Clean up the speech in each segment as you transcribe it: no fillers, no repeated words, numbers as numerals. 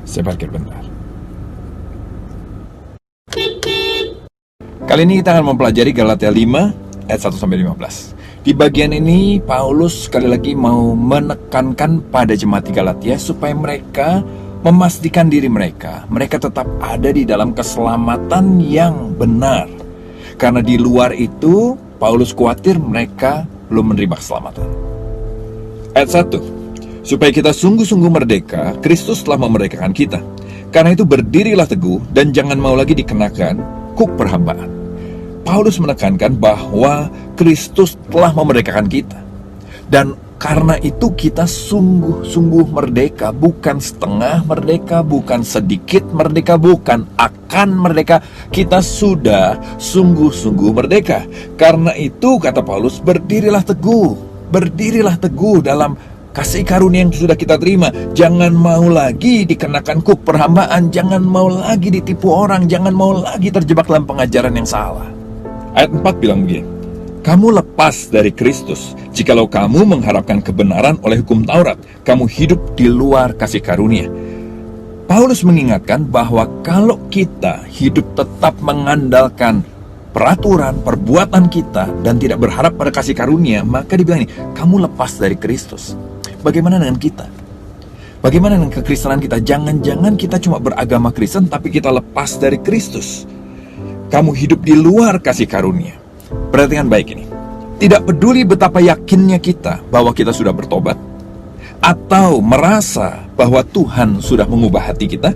Saya parkir bentar. Kali ini kita akan mempelajari Galatia 5 ayat 1-15. Di bagian ini Paulus sekali lagi mau menekankan pada jemaat di Galatia supaya mereka memastikan diri mereka tetap ada di dalam keselamatan yang benar. Karena di luar itu Paulus khawatir mereka belum menerima keselamatan. Ayat 1. Supaya kita sungguh-sungguh merdeka, Kristus telah memerdekakan kita. Karena itu berdirilah teguh dan jangan mau lagi dikenakan kuk perhambaan. Paulus menekankan bahwa Kristus telah memerdekakan kita. Dan karena itu kita sungguh-sungguh merdeka, bukan setengah merdeka, bukan sedikit merdeka, bukan akan merdeka. Kita sudah sungguh-sungguh merdeka. Karena itu kata Paulus, berdirilah teguh dalam kasih karunia yang sudah kita terima. Jangan mau lagi dikenakan kuk perhambaan, jangan mau lagi ditipu orang, jangan mau lagi terjebak dalam pengajaran yang salah. Ayat 4 bilang begini, kamu lepas dari Kristus, jikalau kamu mengharapkan kebenaran oleh hukum Taurat, kamu hidup di luar kasih karunia. Paulus mengingatkan bahwa kalau kita hidup tetap mengandalkan peraturan, perbuatan kita, dan tidak berharap pada kasih karunia, maka dibilang ini, kamu lepas dari Kristus. Bagaimana dengan kita? Bagaimana dengan kekristenan kita? Jangan-jangan kita cuma beragama Kristen, tapi kita lepas dari Kristus. Kamu hidup di luar kasih karunia. Perhatikan baik ini. Tidak peduli betapa yakinnya kita bahwa kita sudah bertobat, atau merasa bahwa Tuhan sudah mengubah hati kita,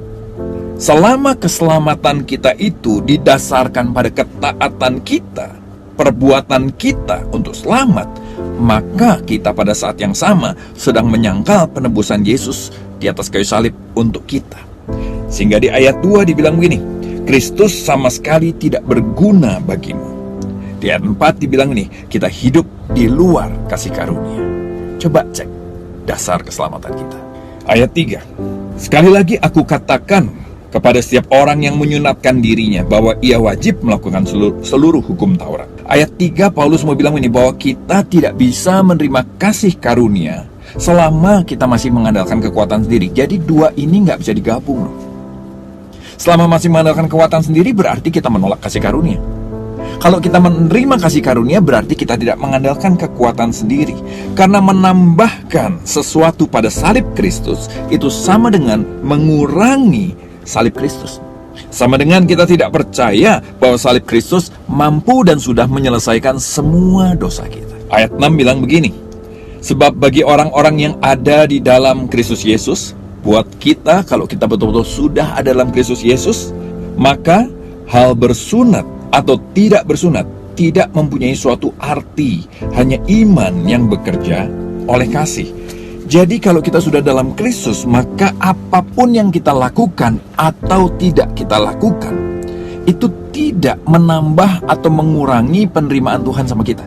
selama keselamatan kita itu didasarkan pada ketaatan kita, perbuatan kita untuk selamat, maka kita pada saat yang sama sedang menyangkal penebusan Yesus di atas kayu salib untuk kita. Sehingga di ayat 2 dibilang begini, Kristus sama sekali tidak berguna bagimu. Di ayat 4 dibilang ini, kita hidup di luar kasih karunia. Coba cek dasar keselamatan kita. Ayat 3, sekali lagi aku katakan kepada setiap orang yang menyunatkan dirinya bahwa ia wajib melakukan seluruh hukum Taurat. Ayat 3 Paulus mau bilang ini, bahwa kita tidak bisa menerima kasih karunia selama kita masih mengandalkan kekuatan sendiri. Jadi dua ini nggak bisa digabung loh. Selama masih mengandalkan kekuatan sendiri berarti kita menolak kasih karunia. Kalau kita menerima kasih karunia berarti kita tidak mengandalkan kekuatan sendiri. Karena menambahkan sesuatu pada salib Kristus itu sama dengan mengurangi salib Kristus. Sama dengan kita tidak percaya bahwa salib Kristus mampu dan sudah menyelesaikan semua dosa kita. Ayat 6 bilang begini, sebab bagi orang-orang yang ada di dalam Kristus Yesus, buat kita, kalau kita betul-betul sudah ada dalam Kristus Yesus, maka hal bersunat atau tidak bersunat tidak mempunyai suatu arti, hanya iman yang bekerja oleh kasih. Jadi kalau kita sudah dalam Kristus, maka apapun yang kita lakukan atau tidak kita lakukan, itu tidak menambah atau mengurangi penerimaan Tuhan sama kita.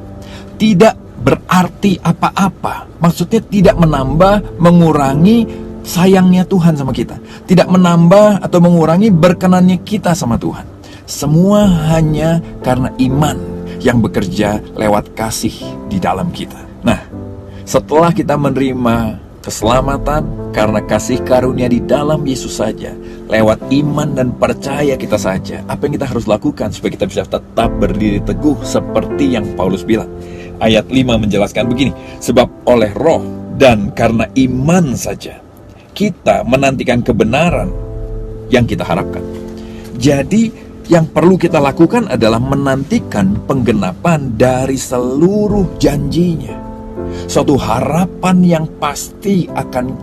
Tidak berarti apa-apa. Maksudnya tidak menambah, mengurangi sayangnya Tuhan sama kita, tidak menambah atau mengurangi berkenannya kita sama Tuhan. Semua hanya karena iman yang bekerja lewat kasih di dalam kita. Nah, setelah kita menerima keselamatan karena kasih karunia di dalam Yesus saja, lewat iman dan percaya kita saja, apa yang kita harus lakukan supaya kita bisa tetap berdiri teguh seperti yang Paulus bilang? Ayat 5 menjelaskan begini, sebab oleh roh dan karena iman saja kita menantikan kebenaran yang kita harapkan. Jadi yang perlu kita lakukan adalah menantikan penggenapan dari seluruh janjinya. Suatu harapan yang pasti akan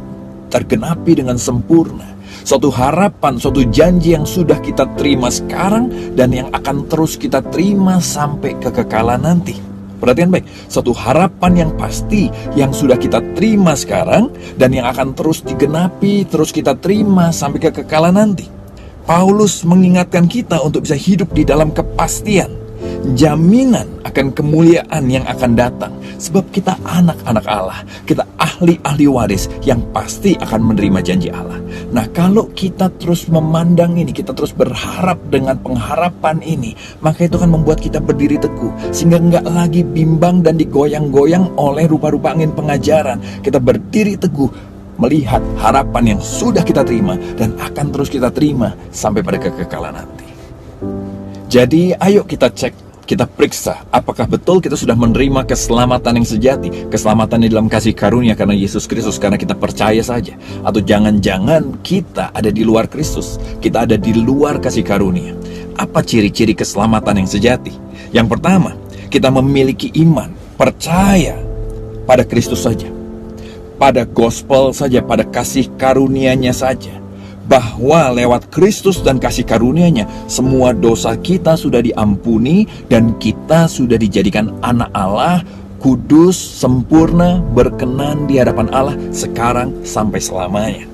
tergenapi dengan sempurna. Suatu harapan, suatu janji yang sudah kita terima sekarang dan yang akan terus kita terima sampai kekekalan nanti. Perhatian baik, suatu harapan yang pasti yang sudah kita terima sekarang dan yang akan terus digenapi, terus kita terima sampai kekekalan nanti. Paulus mengingatkan kita untuk bisa hidup di dalam kepastian, jaminan akan kemuliaan yang akan datang. Sebab kita anak-anak Allah, kita ahli-ahli waris yang pasti akan menerima janji Allah. Nah, kalau kita terus memandang ini, kita terus berharap dengan pengharapan ini, maka itu akan membuat kita berdiri teguh, sehingga nggak lagi bimbang dan digoyang-goyang oleh rupa-rupa angin pengajaran. Kita berdiri teguh, melihat harapan yang sudah kita terima dan akan terus kita terima sampai pada kekekalan nanti. Jadi ayo kita cek, kita periksa apakah betul kita sudah menerima keselamatan yang sejati, keselamatan di dalam kasih karunia karena Yesus Kristus, karena kita percaya saja. Atau jangan-jangan kita ada di luar Kristus, kita ada di luar kasih karunia. Apa ciri-ciri keselamatan yang sejati? Yang pertama, kita memiliki iman, percaya pada Kristus saja, pada gospel saja, pada kasih karunia-Nya saja, bahwa lewat Kristus dan kasih karunia-Nya semua dosa kita sudah diampuni dan kita sudah dijadikan anak Allah, kudus, sempurna, berkenan di hadapan Allah sekarang sampai selamanya.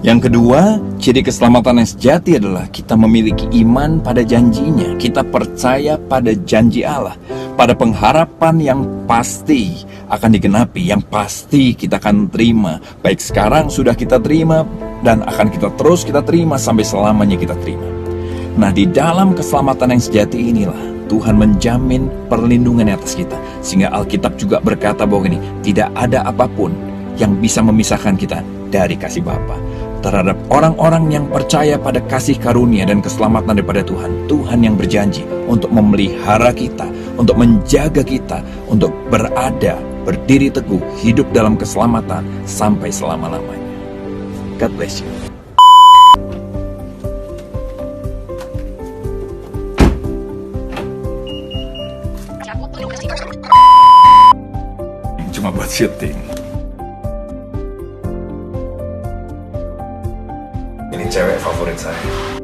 Yang kedua, ciri keselamatan yang sejati adalah kita memiliki iman pada janjinya. Kita percaya pada janji Allah, pada pengharapan yang pasti akan digenapi, yang pasti kita akan terima. Baik sekarang sudah kita terima dan akan kita terima sampai selamanya kita terima. Nah, di dalam keselamatan yang sejati inilah Tuhan menjamin perlindungan atas kita. Sehingga Alkitab juga berkata bahwa ini tidak ada apapun yang bisa memisahkan kita dari kasih Bapa. Terhadap orang-orang yang percaya pada kasih karunia dan keselamatan daripada Tuhan, Tuhan yang berjanji untuk memelihara kita, untuk menjaga kita, untuk berada, berdiri teguh, hidup dalam keselamatan sampai selama-lamanya. God bless you. Cuma buat syuting. Ini cewek favorit saya.